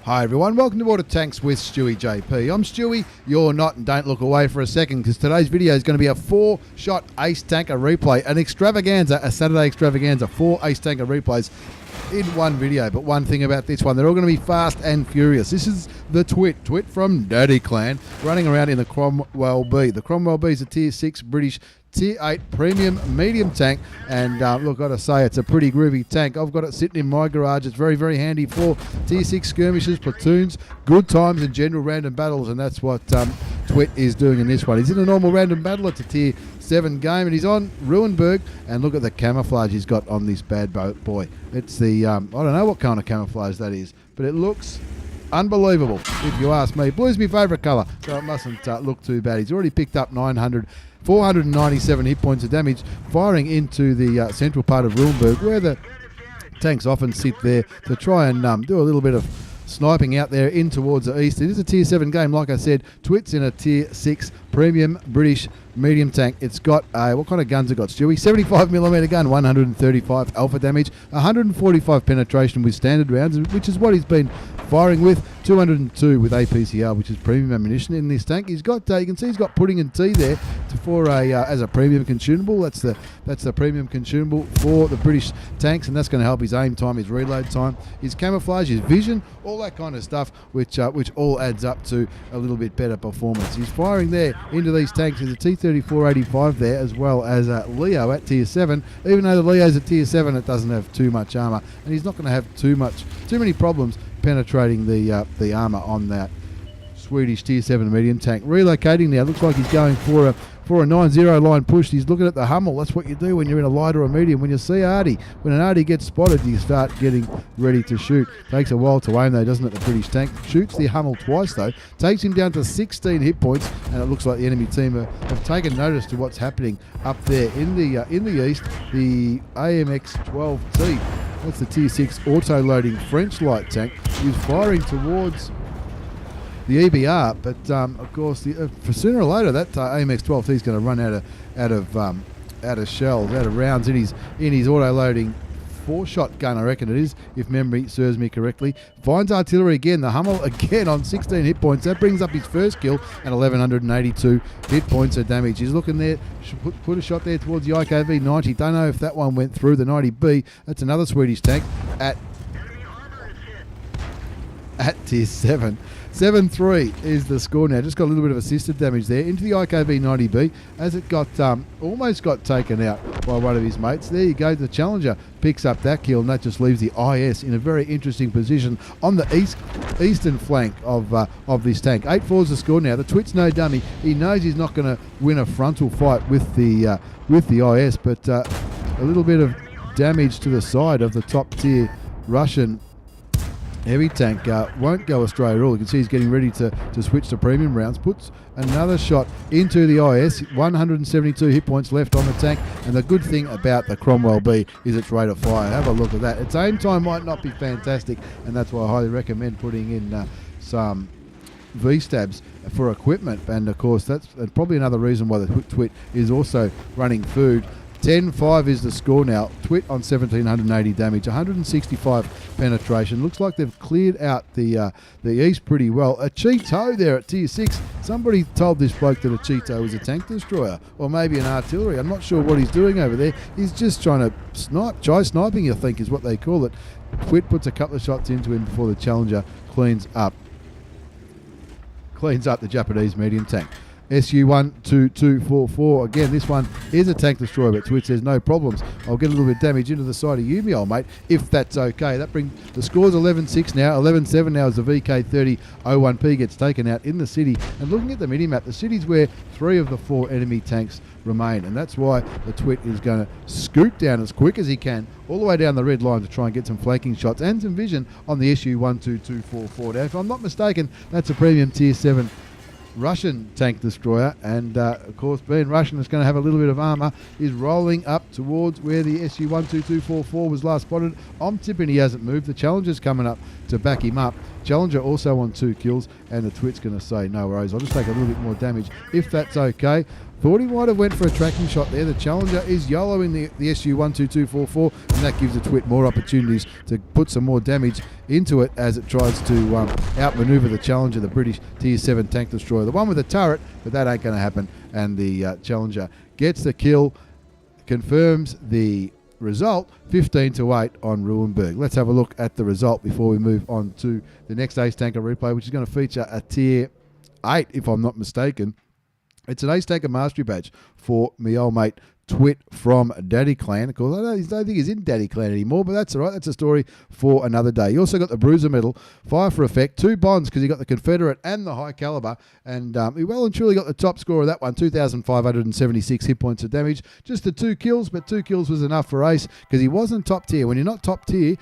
Hi everyone, welcome to Water Tanks with stewiejp. I'm Stewie, you're not, and don't look away for a second because today's video is going to be a 4-shot ace tanker replay, an extravaganza, a Saturday extravaganza, 4 ace tanker replays in one video. But one thing about this one, they're all going to be fast and furious. This is the Twit from Daddy Clan, running around in the Cromwell B. The Cromwell B is a tier 6 British tier 8 premium medium tank, and look, got to say it's a pretty groovy tank. I've got it sitting in my garage. It's very, very handy for tier 6 skirmishes, platoons, good times, and general random battles, and that's what Twit is doing in this one. He's in a normal random battle. It's a tier 7 game, and he's on Ruinberg, and look at the camouflage he's got on this bad boy. It's the, I don't know what kind of camouflage that is, but it looks unbelievable, if you ask me. Blue's my favourite colour, so it mustn't look too bad. He's already picked up 497 hit points of damage, firing into the central part of Ruinberg, where the tanks often sit there to try and do a little bit of sniping out there in towards the east. It is a tier 7 game, like I said. Twit's in a tier 6 premium British medium tank. It's got what kind of guns it got, Stewie? 75mm gun, 135 alpha damage, 145 penetration with standard rounds, which is what he's been firing with. 202 with APCR, which is premium ammunition in this tank. He's got you can see he's got pudding and tea there for a as a premium consumable. That's the premium consumable for the British tanks, and that's going to help his aim time, his reload time, his camouflage, his vision, all that kind of stuff, which all adds up to a little bit better performance. He's firing there into these tanks. There's a T-34-85 there, as well as Leo at tier 7. Even though the Leo's at tier 7, it doesn't have too much armor, and he's not going to have too many problems penetrating the armor on that Swedish tier 7 medium tank. Relocating now, looks like he's going for a 9-0 line push. He's looking at the Hummel. That's what you do when you're in a light or a medium. When you see Artie, when an Artie gets spotted, you start getting ready to shoot. Takes a while to aim though, doesn't it, the British tank? Shoots the Hummel twice though, takes him down to 16 hit points, and it looks like the enemy team have taken notice to what's happening up there in the east. The AMX-12T, that's the tier 6 auto-loading French light tank, is firing towards the EBR, but of course, for sooner or later, that AMX-12T is going to run out of shells, out of rounds in his auto-loading 4-shot gun, I reckon it is, if memory serves me correctly. Finds artillery again, the Hummel again on 16 hit points. That brings up his first kill at 1,182 hit points of damage. He's looking there, put a shot there towards the IKV 90. Don't know if that one went through the 90B. That's another Swedish tank at tier 7. 7-3 is the score now. Just got a little bit of assisted damage there into the IKV 90B as it got almost got taken out by one of his mates. There you go. The Challenger picks up that kill, and that just leaves the IS in a very interesting position on the eastern flank of this tank. 8-4 is the score now. The Twit's no dummy. He knows he's not going to win a frontal fight with the IS, but a little bit of damage to the side of the top tier Russian heavy tank won't go astray at all. You can see he's getting ready to switch to premium rounds. Puts another shot into the IS. 172 hit points left on the tank. And the good thing about the Cromwell B is its rate of fire. Have a look at that. Its aim time might not be fantastic, and that's why I highly recommend putting in some V-stabs for equipment. And of course, that's probably another reason why the Twit is also running food. 10-5 is the score now. Twit on 1,780 damage, 165 penetration. Looks like they've cleared out the east pretty well. A Cheeto there at tier 6. Somebody told this bloke that a Cheeto was a tank destroyer, or maybe an artillery. I'm not sure what he's doing over there. He's just trying to snipe. Try sniping, I think, is what they call it. Twit puts a couple of shots into him before the Challenger cleans up the Japanese medium tank. SU-12244. Again, this one is a tank destroyer, but Twit says no problems. I'll get a little bit of damage into the side of you, me old mate, if that's okay. That brings the scores 11-6 now. 11-7 now as the VK30-01P gets taken out in the city. And looking at the mini-map, the city's where 3 of the 4 enemy tanks remain, and that's why the Twit is going to scoot down as quick as he can all the way down the red line to try and get some flanking shots and some vision on the SU-12244. Now, if I'm not mistaken, that's a premium tier 7 Russian tank destroyer, and of course, being Russian, it's going to have a little bit of armor. Is rolling up towards where the SU-12244 was last spotted. I'm tipping he hasn't moved. The Challenger's coming up to back him up, Challenger also on 2 kills, and the Twit's going to say, no worries, I'll just take a little bit more damage if that's okay. Thought he might have went for a tracking shot there. The Challenger is YOLOing the SU-12244, and that gives the Twit more opportunities to put some more damage into it as it tries to outmaneuver the Challenger, the British Tier 7 tank destroyer. The one with the turret, but that ain't going to happen, and the Challenger gets the kill, confirms the result, 15-8 on Ruinberg. Let's have a look at the result before we move on to the next Ace Tanker replay, which is going to feature a Tier 8, if I'm not mistaken. It's an Ace Tanker Mastery Badge for me old mate Twit from Daddy Clan. Of course, I don't think he's in Daddy Clan anymore, but that's all right. That's a story for another day. You also got the Bruiser Medal, Fire for Effect, 2 bonds because he got the Confederate and the High Caliber, and he well and truly got the top score of that one, 2,576 hit points of damage. Just the 2 kills, but 2 kills was enough for Ace because he wasn't top tier. When you're not top tier,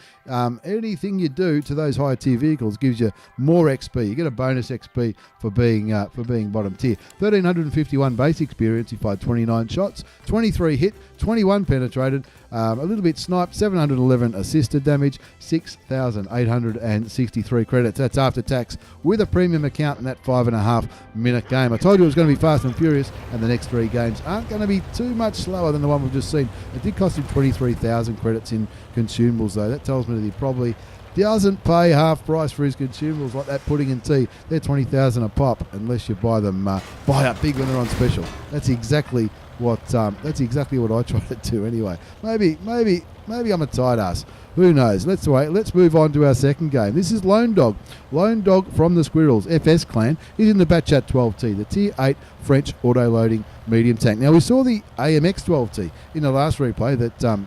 anything you do to those higher tier vehicles gives you more XP. You get a bonus XP for being bottom tier. 1,351 base experience. He fired 29 shots, 23 hit, 21 penetrated, a little bit sniped, 711 assisted damage, 6,863 credits. That's after tax with a premium account in that 5.5 minute game. I told you it was going to be fast and furious, and the next 3 games aren't going to be too much slower than the one we've just seen. It did cost him 23,000 credits in consumables though. That tells me that he probably doesn't pay half price for his consumables like that pudding and tea. They're 20,000 a pop unless you buy them buy up big when they're on special. That's exactly what I try to do anyway. Maybe I'm a tight ass. Who knows? Let's wait. Let's move on to our second game. This is Lone Dog. Lone Dog from the Squirrels, FS clan. He's in the Batchat 12T, the Tier 8 French auto-loading medium tank. Now, we saw the AMX 12T in the last replay that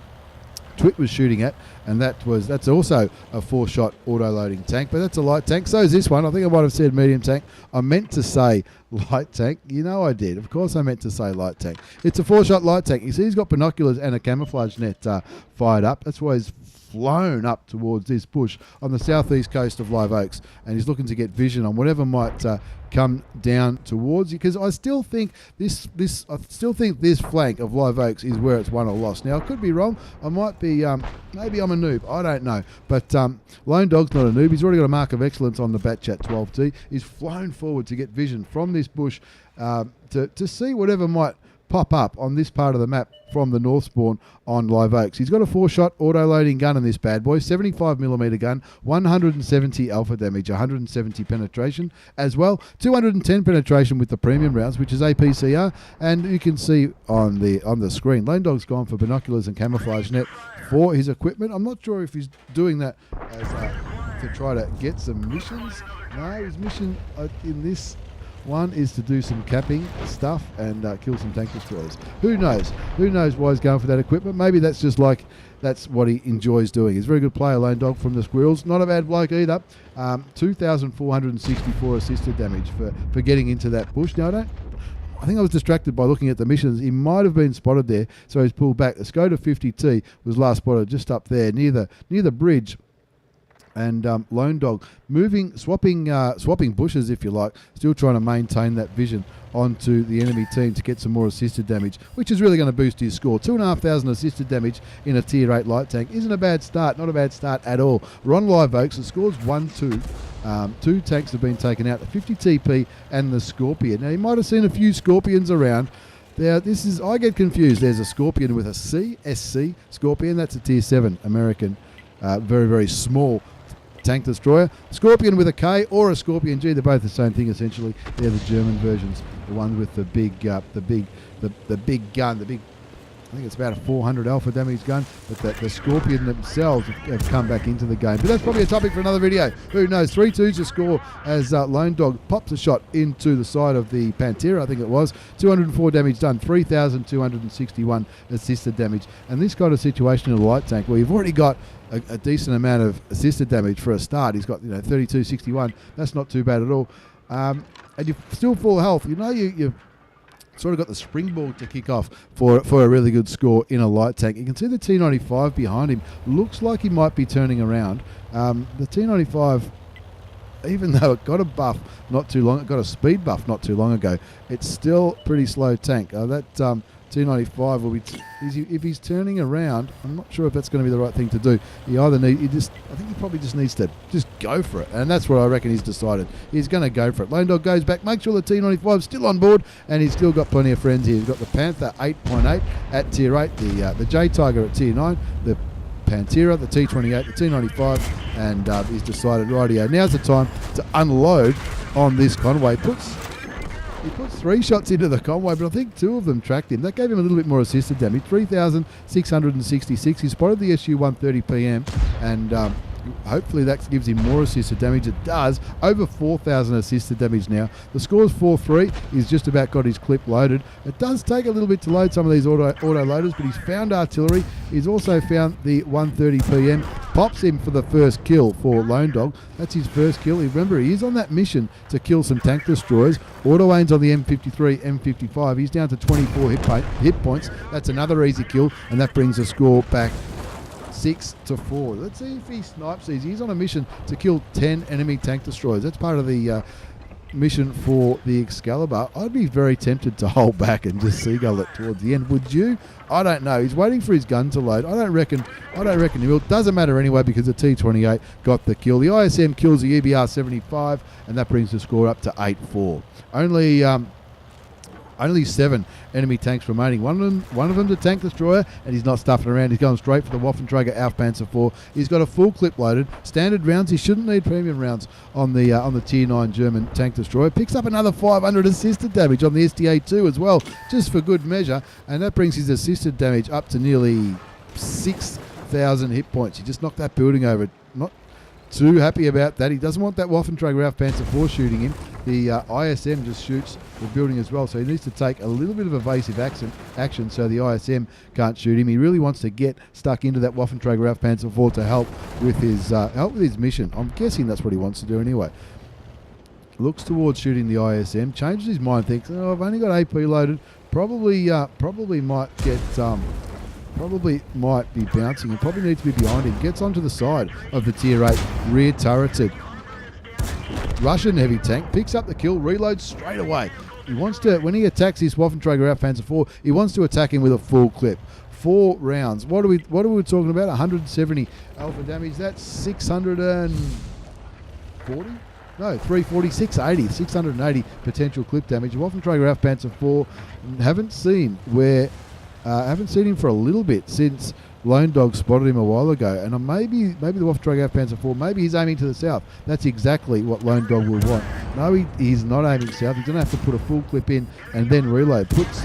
Twit was shooting at, and that's also a 4-shot auto-loading tank, but that's a light tank. So is this one. I think I might have said medium tank. I meant to say light tank. You know I did. Of course I meant to say light tank. It's a 4-shot light tank. You see he's got binoculars and a camouflage net fired up. That's why he's flown up towards this bush on the southeast coast of Live Oaks, and he's looking to get vision on whatever might come down towards you, because I still think this flank of Live Oaks is where it's won or lost. Now I could be wrong. I might be maybe I'm a noob. I don't know. But Lone Dog's not a noob. He's already got a mark of excellence on the Batchat 12T. He's flown forward to get vision from this bush to see whatever might pop up on this part of the map from the north spawn on Live Oaks. He's got a 4-shot auto-loading gun in this bad boy, 75mm gun, 170 alpha damage, 170 penetration as well, 210 penetration with the premium rounds, which is APCR, and you can see on the screen, Lone Dog's gone for binoculars and camouflage net for his equipment. I'm not sure if he's doing that as to try to get some missions. No, his mission in this one is to do some capping stuff and kill some tank destroyers. Who knows? Who knows why he's going for that equipment? Maybe that's just like that's what he enjoys doing. He's a very good player, Lone Dog from the Squirrels. Not a bad bloke either. 2,464 assisted damage for getting into that bush. Now I think I was distracted by looking at the missions. He might have been spotted there, so he's pulled back. The Skoda 50T was last spotted just up there near the bridge. And Lone Dog swapping bushes, if you like, still trying to maintain that vision onto the enemy team to get some more assisted damage, which is really going to boost his score. 2,500 assisted damage in a Tier 8 light tank isn't a bad start, not a bad start at all. We're on Live Oaks, the score's 1-2. 2 tanks have been taken out, the 50TP and the Scorpion. Now, you might have seen a few Scorpions around. Now, I get confused. There's a Scorpion with a C, SC, Scorpion, that's a Tier 7 American, very, very small tank destroyer. Scorpion with a K or a Scorpion G, they're both the same thing essentially. They're the German versions, the ones with the big gun, I think it's about a 400 alpha damage gun, but the Scorpion themselves have come back into the game. But that's probably a topic for another video. Who knows? 3-2's the score as Lone Dog pops a shot into the side of the Pantera, I think it was. 204 damage done, 3,261 assisted damage. And this kind of situation in a light tank where you've already got a decent amount of assisted damage for a start. He's got 3261. That's not too bad at all. And you're still full health. You've sort of got the springboard to kick off for a really good score in a light tank. You can see the T95 behind him. Looks like he might be turning around. The T95, even though it got a buff not too long, it got a speed buff not too long ago, it's still pretty slow tank. That T95 will be. If he's turning around, I'm not sure if that's going to be the right thing to do. I think he probably just needs to just go for it, and that's what I reckon he's decided. He's going to go for it. Lone Dog goes back, makes sure the T95's still on board, and he's still got plenty of friends here. He's got the Panther 8.8 at tier 8, the J Tiger at tier 9, the Pantera, the T28, the T95, and he's decided, rightio, now's the time to unload on this Conway. He puts 3 shots into the Conway, but I think 2 of them tracked him. That gave him a little bit more assisted damage, 3,666. He spotted the SU 130 PM, and hopefully that gives him more assisted damage. It does. Over 4,000 assisted damage now. The score's 4-3. He's just about got his clip loaded. It does take a little bit to load some of these auto loaders, but he's found artillery. He's also found the 130 PM. Pops him for the first kill for Lone Dog. That's his first kill. Remember, he is on that mission to kill some tank destroyers. Auto aims on the M53, M55. He's down to 24 hit points. That's another easy kill, and that brings the score back 6-4. Let's see if he snipes these. He's on a mission to kill 10 enemy tank destroyers. That's part of the mission for the Excalibur. I'd be very tempted to hold back and just seagull it towards the end. Would you? I don't know. He's waiting for his gun to load. I don't reckon he will. Doesn't matter anyway because the T28 got the kill. The ISM kills the EBR 75, and that brings the score up to 8-4. Only 7 enemy tanks remaining. One of them's a tank destroyer, and he's not stuffing around. He's going straight for the Waffenträger Aufpanzer 4. He's got a full clip loaded. Standard rounds. He shouldn't need premium rounds on the tier 9 German tank destroyer. Picks up another 500 assisted damage on the SDA2 as well, just for good measure, and that brings his assisted damage up to nearly 6,000 hit points. He just knocked that building over. Not too happy about that. He doesn't want that Waffenträger Aufpanzer 4 shooting him. The ISM just shoots the building as well, so he needs to take a little bit of evasive action so the ISM can't shoot him. He really wants to get stuck into that Waffenträger Aufpanzer 4 to help with his mission. I'm guessing that's what he wants to do anyway. Looks towards shooting the ISM, changes his mind, thinks, oh, I've only got AP loaded, probably might be bouncing. He probably needs to be behind him. Gets onto the side of the tier 8, rear turreted Russian heavy tank, picks up the kill, reloads straight away. He wants to, when he attacks this Waffenträger Aufpanzer 4, he wants to attack him with a full clip. 4 rounds. What are we talking about? 170 alpha damage. That's 640? No, 340, 680. 680 potential clip damage. Waffenträger Aufpanzer 4, haven't seen him for a little bit since Lone Dog spotted him a while ago, and maybe the Waffenträger Aufpanzer 4, maybe he's aiming to the south. That's exactly what Lone Dog will want. No, he's not aiming south. He's going to have to put a full clip in and then reload. Puts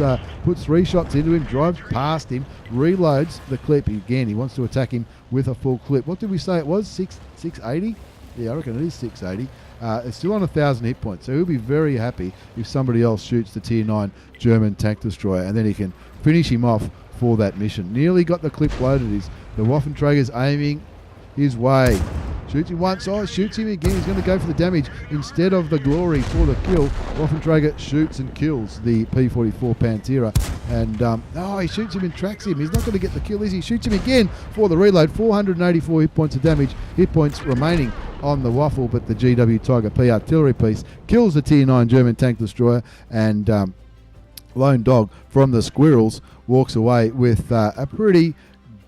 3 shots into him, drives past him, reloads the clip. Again, he wants to attack him with a full clip. What did we say it was? 680? Yeah, I reckon it is 680. It's still on 1,000 hit points, so he'll be very happy if somebody else shoots the tier 9 German tank destroyer, and then he can finish him off for that mission. Nearly got the clip loaded. The Waffenträger's aiming his way. Shoots him once, shoots him again. He's going to go for the damage instead of the glory for the kill. Waffenträger shoots and kills the P44 Pantera, and he shoots him and tracks him. He's not going to get the kill, is he? Shoots him again for the reload. 484 hit points of damage. Hit points remaining on the Waffle, but the GW Tiger P artillery piece kills the tier 9 German tank destroyer, and Lone Dog from the Squirrels walks away with a pretty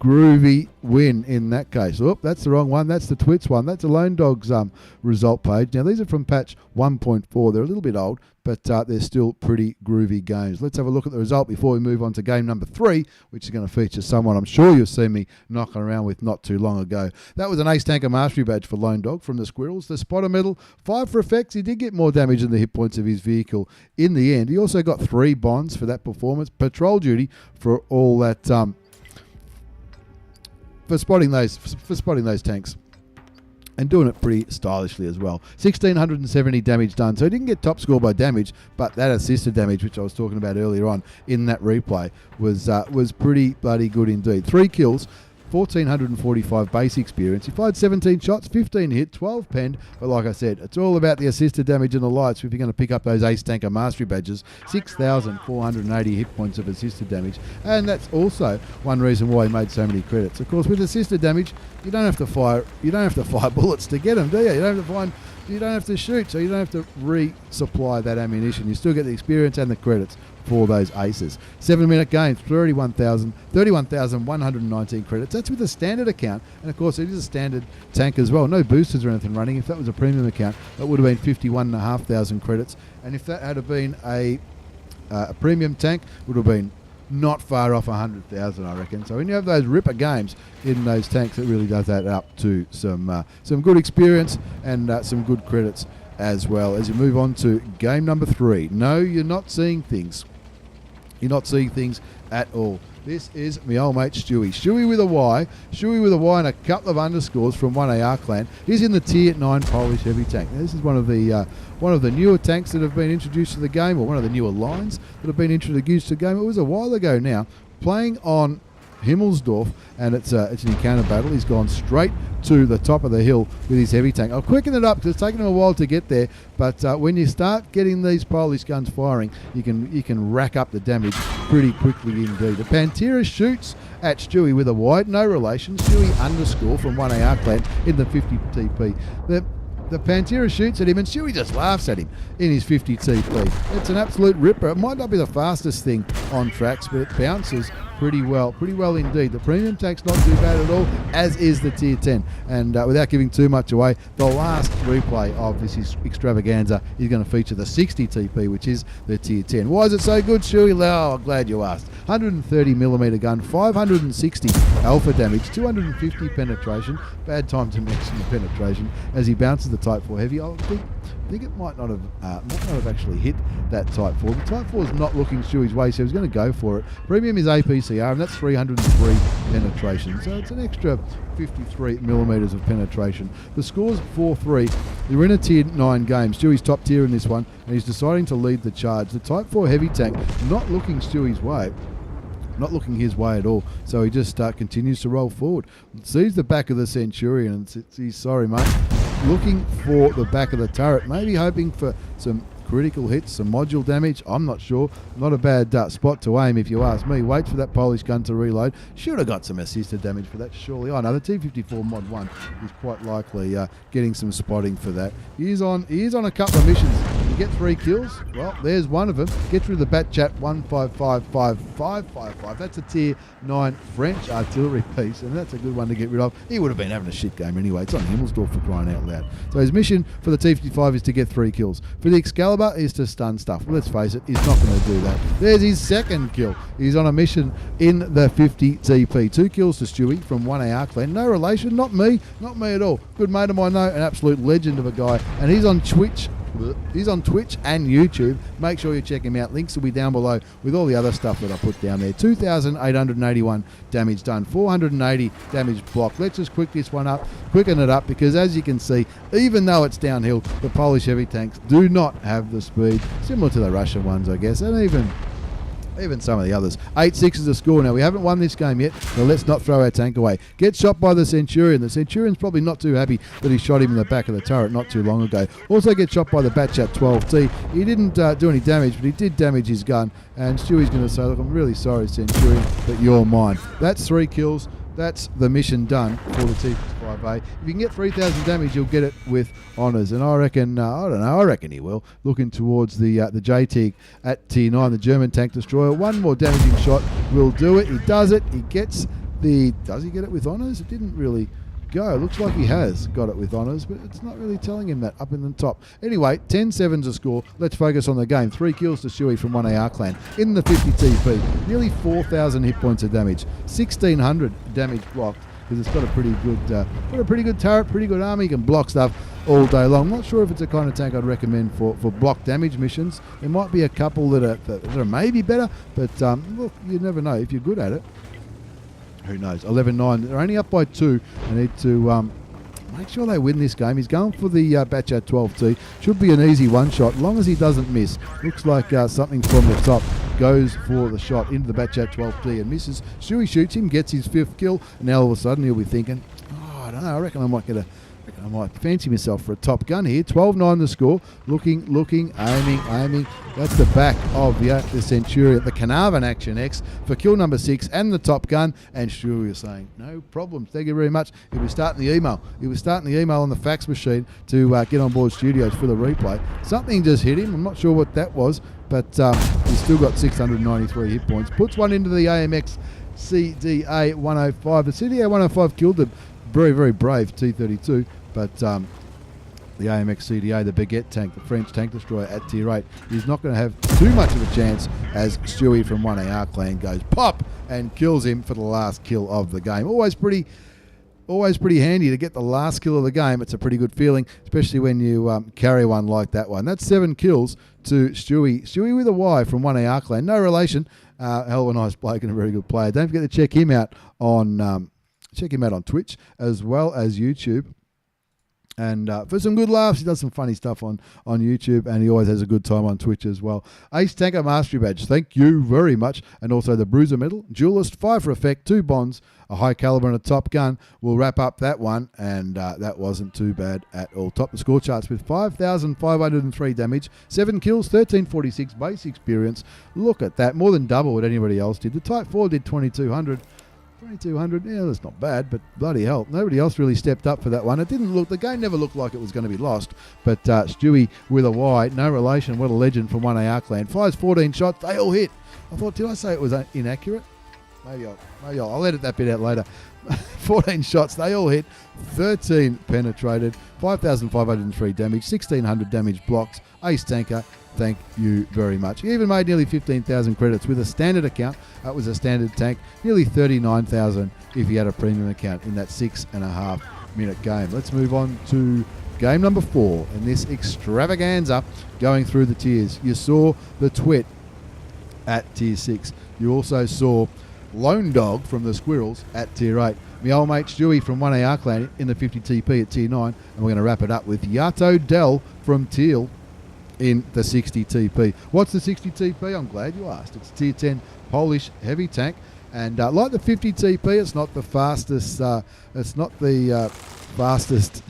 groovy win in that case. Oh, that's the wrong one. That's the Twits one. That's a Lone Dog's result page. Now, these are from patch 1.4. They're a little bit old, but they're still pretty groovy games. Let's have a look at the result before we move on to game number 3, which is going to feature someone I'm sure you'll see me knocking around with not too long ago. That was an Ace Tanker Mastery Badge for Lone Dog from the Squirrels. The Spotter Medal, 5 for effects. He did get more damage than the hit points of his vehicle in the end. He also got 3 bonds for that performance. Patrol duty for all that... For spotting those tanks and doing it pretty stylishly as well. 1,670 damage done. So he didn't get top score by damage, but that assisted damage, which I was talking about earlier on in that replay, was pretty bloody good indeed. 3 kills, 1,445 base experience. He fired 17 shots, 15 hit, 12 penned, but like I said, it's all about the assisted damage and the lights if you're going to pick up those Ace Tanker Mastery Badges. 6,480 hit points of assisted damage, and that's also one reason why he made so many credits. Of course, with assisted damage, you don't have to fire bullets to get them, do you? You don't have to you don't have to shoot, so you don't have to resupply that ammunition. You still get the experience and the credits for those aces. 7-minute game, 31,119 credits. That's with a standard account, and of course it is a standard tank as well. No boosters or anything running. If that was a premium account, that would have been 51,500 credits, and if that had been a premium tank, would have been not far off 100,000, I reckon. So when you have those ripper games in those tanks, it really does add up to some good experience and some good credits as well. As you move on to game number 3. No, you're not seeing things. You're not seeing things at all. This is my old mate Stewie. Stewie with a Y. Stewie with a Y and a couple of underscores from 1AR clan. He's in the Tier 9 Polish heavy tank. Now, this is one of the newer tanks that have been introduced to the game, or one of the newer lines that have been introduced to the game. It was a while ago now, playing on Himmelsdorf, and it's an encounter battle. He's gone straight to the top of the hill with his heavy tank. I'll quicken it up because it's taken him a while to get there, but when you start getting these Polish guns firing, you can rack up the damage pretty quickly indeed. The Tiere shoots at Stewie with a Y, no relation, Stewie underscore from 1AR clan in the 50TP. The Tiere shoots at him and Stewie just laughs at him in his 50TP. It's an absolute ripper. It might not be the fastest thing on tracks, but it bounces pretty well indeed. The premium tank's not too bad at all, as is the Tier 10. And without giving too much away, the last replay of this extravaganza is going to feature the 60TP, which is the Tier 10. Why is it so good, Stewie? Oh, glad you asked. 130mm gun, 560 alpha damage, 250 penetration. Bad time to mention the penetration as he bounces the Type 4 heavy. I think it might not have actually hit that Type 4. The Type 4 is not looking Stewie's way, so he's going to go for it. Premium is APCR, and that's 303 penetration, so it's an extra 53mm of penetration. The score's 4-3. You're in a Tier 9 game. Stewie's top tier in this one, and he's deciding to lead the charge. The Type 4 heavy tank not looking Stewie's way. Not looking his way at all, so he just continues to roll forward. Sees the back of the Centurion and he's sorry, mate. Looking for the back of the turret, maybe hoping for some critical hits, some module damage. I'm not sure. Not a bad spot to aim if you ask me. Wait for that Polish gun to reload. Should have got some assisted damage for that, surely. Oh no, the T54 mod 1 is quite likely getting some spotting for that. He is on a couple of missions. You get 3 kills. Well, there's one of them. Get through the bat chat 1555555. That's a Tier 9 French artillery piece, and that's a good one to get rid of. He would have been having a shit game anyway. It's on Himmelsdorf for crying out loud. So his mission for the T55 is to get 3 kills. For the Excalibur is to stun stuff. Well, let's face it, he's not going to do that. There's his second kill. He's on a mission in the 50TP. 2 kills to Stewie from 1AR clan. No relation, not me at all. Good mate of mine though, an absolute legend of a guy, and he's on Twitch. He's on Twitch and YouTube. Make sure you check him out. Links will be down below with all the other stuff that I put down there. 2,881 damage done, 480 damage blocked. Let's just quicken it up, because as you can see, even though it's downhill, the Polish heavy tanks do not have the speed, similar to the Russian ones, I guess, and even some of the others. 8-6 is the score. Now, we haven't won this game yet, so let's not throw our tank away. Gets shot by the Centurion. The Centurion's probably not too happy that he shot him in the back of the turret not too long ago. Also gets shot by the Batchat 12T. He didn't do any damage, but he did damage his gun. And Stewie's going to say, look, I'm really sorry, Centurion, but you're mine. That's 3 kills. That's the mission done for the T55A. If you can get 3,000 damage, you'll get it with honours. And I reckon, I reckon he will. Looking towards the JTIG at Tier 9, the German tank destroyer. One more damaging shot will do it. He does it. He gets does he get it with honours? It didn't really go. Looks like he has got it with honours, but it's not really telling him that up in the top. Anyway, 10-7's a score. Let's focus on the game. 3 kills to Stewie from 1AR clan in the 50TP. Nearly 4,000 hit points of damage. 1,600 damage blocked, because it's got a pretty good turret, pretty good army. You can block stuff all day long. I'm not sure if it's a kind of tank I'd recommend for block damage missions. There might be a couple that are maybe better, but look, you never know if you're good at it. Who knows? 11-9. They're only up by 2. They need to make sure they win this game. He's going for the Batchat 12T. Should be an easy one-shot, as long as he doesn't miss. Looks like something from the top goes for the shot into the Batchat 12T and misses. Stewie shoots him, gets his 5th kill, and now all of a sudden he'll be thinking, don't know. I reckon I might fancy myself for a top gun here. 12-9 the score. Looking, aiming. That's the back of the Centurion, the Carnarvon Action X for kill number 6 and the top gun. And Stewie was saying, no problem. Thank you very much. He was starting the email. On the fax machine to get on board studios for the replay. Something just hit him. I'm not sure what that was, but he's still got 693 hit points. Puts one into the AMX CDA 105. The CDA 105 killed the very, very brave T-32, but the AMX CDA, the Baguette tank, the French tank destroyer at Tier 8, is not going to have too much of a chance as Stewie from 1AR clan goes pop and kills him for the last kill of the game. Always pretty handy to get the last kill of the game. It's a pretty good feeling, especially when you carry one like that one. That's 7 kills to Stewie with a Y from 1AR clan. No relation. Hell of a nice bloke and a very good player. Don't forget to check him out on Twitch as well as YouTube. And for some good laughs, he does some funny stuff on YouTube, and he always has a good time on Twitch as well. Ace Tanker Mastery Badge, thank you very much. And also the Bruiser Medal, Duelist, 5 for effect, 2 bonds, a high caliber and a top gun. We'll wrap up that one, and that wasn't too bad at all. Top the score charts with 5,503 damage, 7 kills, 1346 base experience. Look at that, more than double what anybody else did. The Type 4 did 2,200. 2,200, yeah, that's not bad, but bloody hell, nobody else really stepped up for that one. The game never looked like it was going to be lost, but Stewie with a Y, no relation, what a legend from 1AR clan. Fires 14 shots, they all hit. Did I say it was inaccurate? Maybe I'll edit that bit out later. 14 shots, they all hit, 13 penetrated, 5,503 damage, 1,600 damage blocks. Ace Tanker, thank you very much. He even made nearly 15,000 credits with a standard account. That was a standard tank. Nearly 39,000 if he had a premium account in that 6.5 minute game. Let's move on to game number 4 in this extravaganza going through the tiers. You saw the Twit at tier 6. You also saw Lone Dog from the Squirrels at tier 8. My old mate Stewie from 1AR clan in the 50TP at tier 9. And we're going to wrap it up with Yato Dell from Teal in the 60TP. What's the 60TP? I'm glad you asked. It's tier 10 Polish heavy tank, and like the 50TP, it's not the fastest. Fastest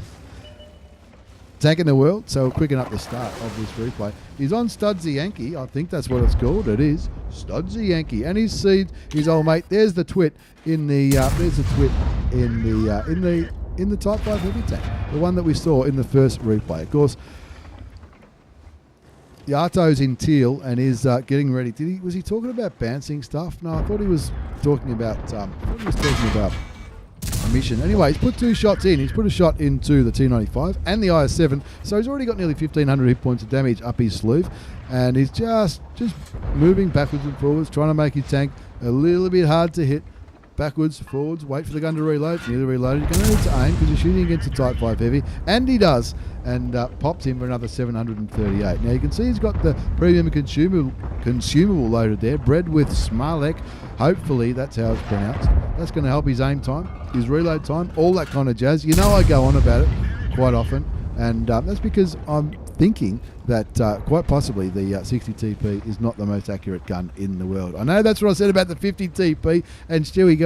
tank in the world. So we'll quicken up the start of this replay. He's on Studsy Yankee. I think that's what it's called. It is Studsy Yankee, and his seed, his old mate. There's the Twit in the. There's the Twit in the Type 5 heavy tank, the one that we saw in the first replay. Of course, Yato's in Teal and is getting ready. Was he talking about bouncing stuff? No, I thought he was talking about. A mission. Anyway, he's put 2 shots in. He's put a shot into the T95 and the IS-7, so he's already got nearly 1,500 hit points of damage up his sleeve, and he's just moving backwards and forwards, trying to make his tank a little bit hard to hit. Backwards, forwards, wait for the gun to reload. Nearly reloaded. You're going to need to aim because you're shooting against a Type 5 heavy, and he does, and pops him for another 738. Now you can see he's got the premium consumable loaded there, bred with Smalek. Hopefully that's how it's pronounced. That's going to help his aim time, his reload time, all that kind of jazz. You know I go on about it quite often, and that's because I'm thinking that quite possibly the 60TP is not the most accurate gun in the world. I know that's what I said about the 50TP, and Stewie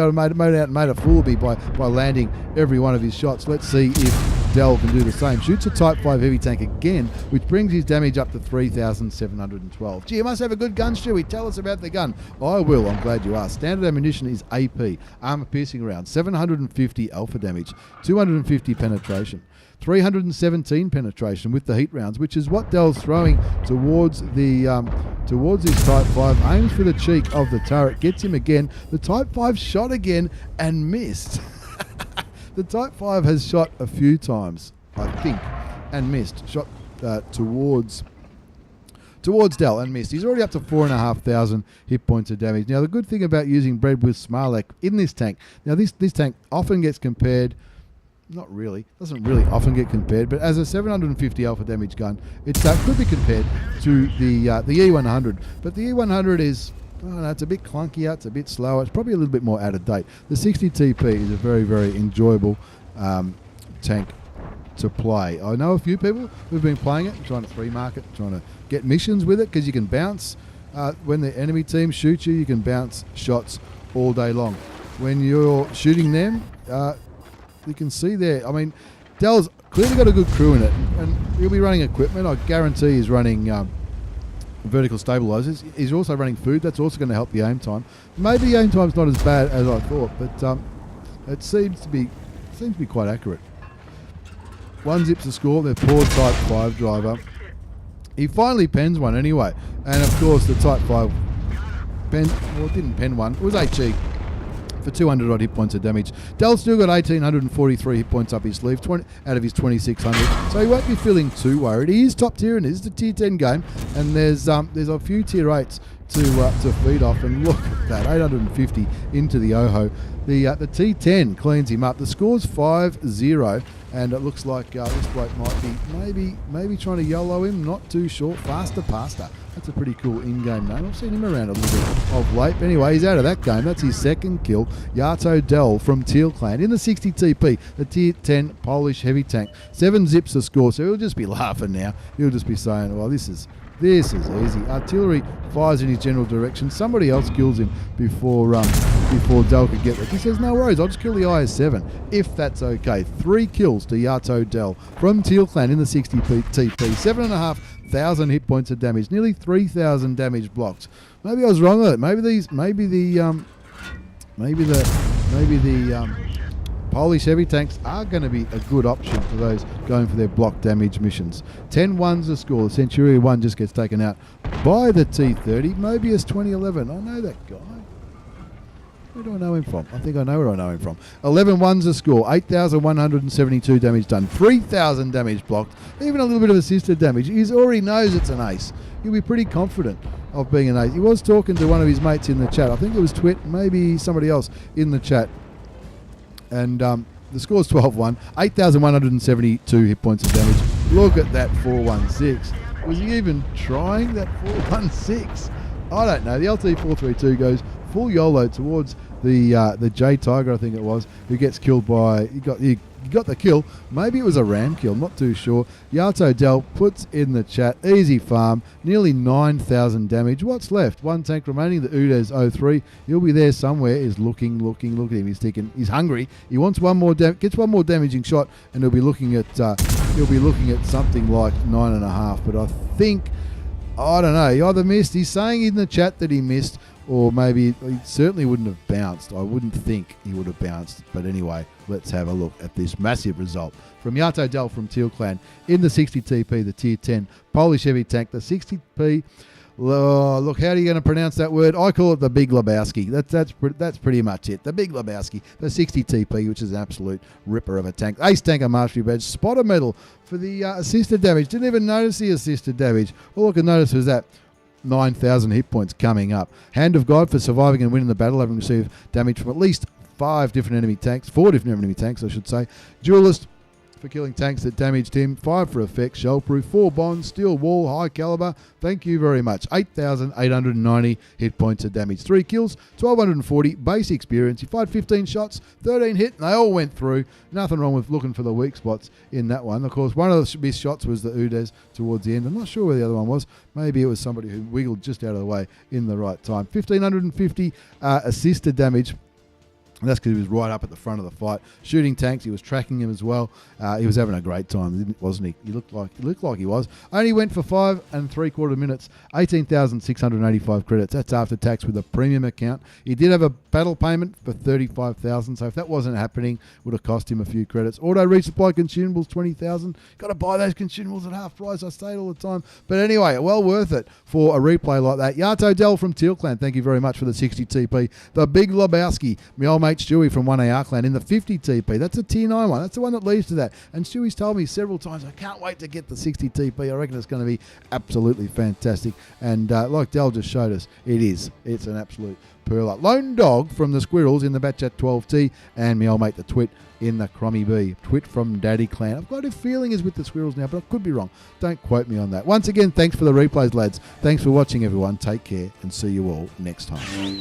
made a fool of me by landing every one of his shots. Let's see if Dell can do the same. Shoots a Type 5 heavy tank again, which brings his damage up to 3,712. Gee, you must have a good gun, Stewie. Tell us about the gun. I will. I'm glad you asked. Standard ammunition is AP, armor piercing round, 750 alpha damage, 250 penetration, 317 penetration with the heat rounds, which is what Dell's throwing towards his Type 5. Aims for the cheek of the turret, gets him again. The Type 5 shot again and missed. The Type 5 has shot a few times, I think, and missed. Shot towards Dell and missed. He's already up to 4,500 hit points of damage. Now, the good thing about using bred with Smalek in this tank, now this tank often gets compared, not really, doesn't really often get compared, but as a 750 alpha damage gun, it could be compared to the E100. But the E100 is, I don't know, it's a bit clunkier, it's a bit slower, it's probably a little bit more out of date. The 60TP is a very, very enjoyable tank to play. I know a few people who've been playing it, trying to free market, trying to get missions with it, because you can bounce. When the enemy team shoots you, you can bounce shots all day long. When you're shooting them, You can see there. I mean, Dell's clearly got a good crew in it, and he'll be running equipment. I guarantee he's running vertical stabilizers. He's also running food. That's also going to help the aim time. Maybe the aim time's not as bad as I thought, but it seems to be quite accurate. 1 zips the score. Their poor Type 5 driver. He finally pens one anyway, and of course the Type 5 didn't pen one. It was HE for 200 odd hit points of damage. Dell's still got 1,843 hit points up his sleeve, 20 out of his 2,600, so he won't be feeling too worried. He is top tier, and it is the tier 10 game, and there's a few tier 8s to feed off, and look at that, 850 into the Oho. The T10 cleans him up. The score's 5-0, and it looks like this bloke might be maybe trying to YOLO him. Not too sure. Faster Pasta. That's a pretty cool in-game name. I've seen him around a little bit of late. But anyway, he's out of that game. That's his second kill. Yato Dell from Teal Clan in the 60TP, the tier 10 Polish heavy tank. 7 zips the score, so he'll just be laughing now. He'll just be saying, well, this is easy. Artillery fires in his general direction. Somebody else kills him before Dell could get there. He says, no worries, I'll just kill the IS-7, if that's okay. 3 kills to Yato Dell from Teal Clan in the 60TP. 7,500 hit points of damage. Nearly 3,000 damage blocks. Maybe I was wrong with it. Maybe the Polish heavy tanks are going to be a good option for those going for their block damage missions. 10-1's the score. The Centurion 1 just gets taken out by the T30. Mobius 2011. I know that guy. Where do I know him from? I think I know where I know him from. 11-1's the score. 8,172 damage done. 3,000 damage blocked. Even a little bit of assisted damage. He already knows it's an ace. He'll be pretty confident of being an ace. He was talking to one of his mates in the chat. I think it was Twit, maybe somebody else in the chat. And the score's 12-1, 8,172 hit points of damage. Look at that 416. Was he even trying that 416? I don't know. The LT432 goes full YOLO towards the J Tiger, I think it was, who gets killed by... He got the kill. Maybe it was a ram kill, not too sure. Yato Dell puts in the chat, easy farm, nearly 9,000 damage. What's left? 1 tank remaining, the Udes 03. He'll be there somewhere, is looking at him. He's thinking, he's hungry. He wants one more, gets one more damaging shot, and he'll be looking at something like 9.5. But I think, I don't know, he either missed. He's saying in the chat that he missed, or maybe he certainly wouldn't have bounced. I wouldn't think he would have bounced. But anyway, let's have a look at this massive result from Yato Dell from Teal Clan in the 60TP, the tier 10 Polish heavy tank. The 60P, look, how are you going to pronounce that word? I call it the Big Lebowski. That's pretty much it. The Big Lebowski, the 60TP, which is an absolute ripper of a tank. Ace Tanker Mastery Badge, spotter medal for the assisted damage. Didn't even notice the assisted damage. All I could notice was that 9,000 hit points coming up. Hand of God for surviving and winning the battle, having received damage from at least 4 different enemy tanks, I should say. Duelist for killing tanks that damaged him. 5 for effect, shellproof, 4 bonds, steel wall, high caliber. Thank you very much. 8,890 hit points of damage. 3 kills, 1,240 base experience. He fired 15 shots, 13 hit, and they all went through. Nothing wrong with looking for the weak spots in that one. Of course, one of the missed shots was the Udes towards the end. I'm not sure where the other one was. Maybe it was somebody who wiggled just out of the way in the right time. 1,550 assisted damage. And that's because he was right up at the front of the fight, shooting tanks. He was tracking him as well. He was having a great time, wasn't he? He looked like he was. Only went for 5 3/4 minutes, 18,685 credits. That's after tax with a premium account. He did have a battle payment for 35,000. So if that wasn't happening, would have cost him a few credits. Auto resupply consumables 20,000. Got to buy those consumables at half price. I say it all the time. But anyway, well worth it for a replay like that. Yato Dell from Teal Clan, thank you very much for the 60TP. The Big Lebowski, my old mate Stewie from 1AR Clan in the 50TP. That's a tier 9 one. That's the one that leads to that. And Stewie's told me several times, I can't wait to get the 60TP. I reckon it's going to be absolutely fantastic. And like Dell just showed us, it is. It's an absolute perler. Lone Dog from the Squirrels in the Batchat12T, and my old mate the Twit in the Cromwell B. Twit from Daddy Clan. I've got a feeling is with the Squirrels now, but I could be wrong. Don't quote me on that. Once again, thanks for the replays, lads. Thanks for watching, everyone. Take care, and see you all next time.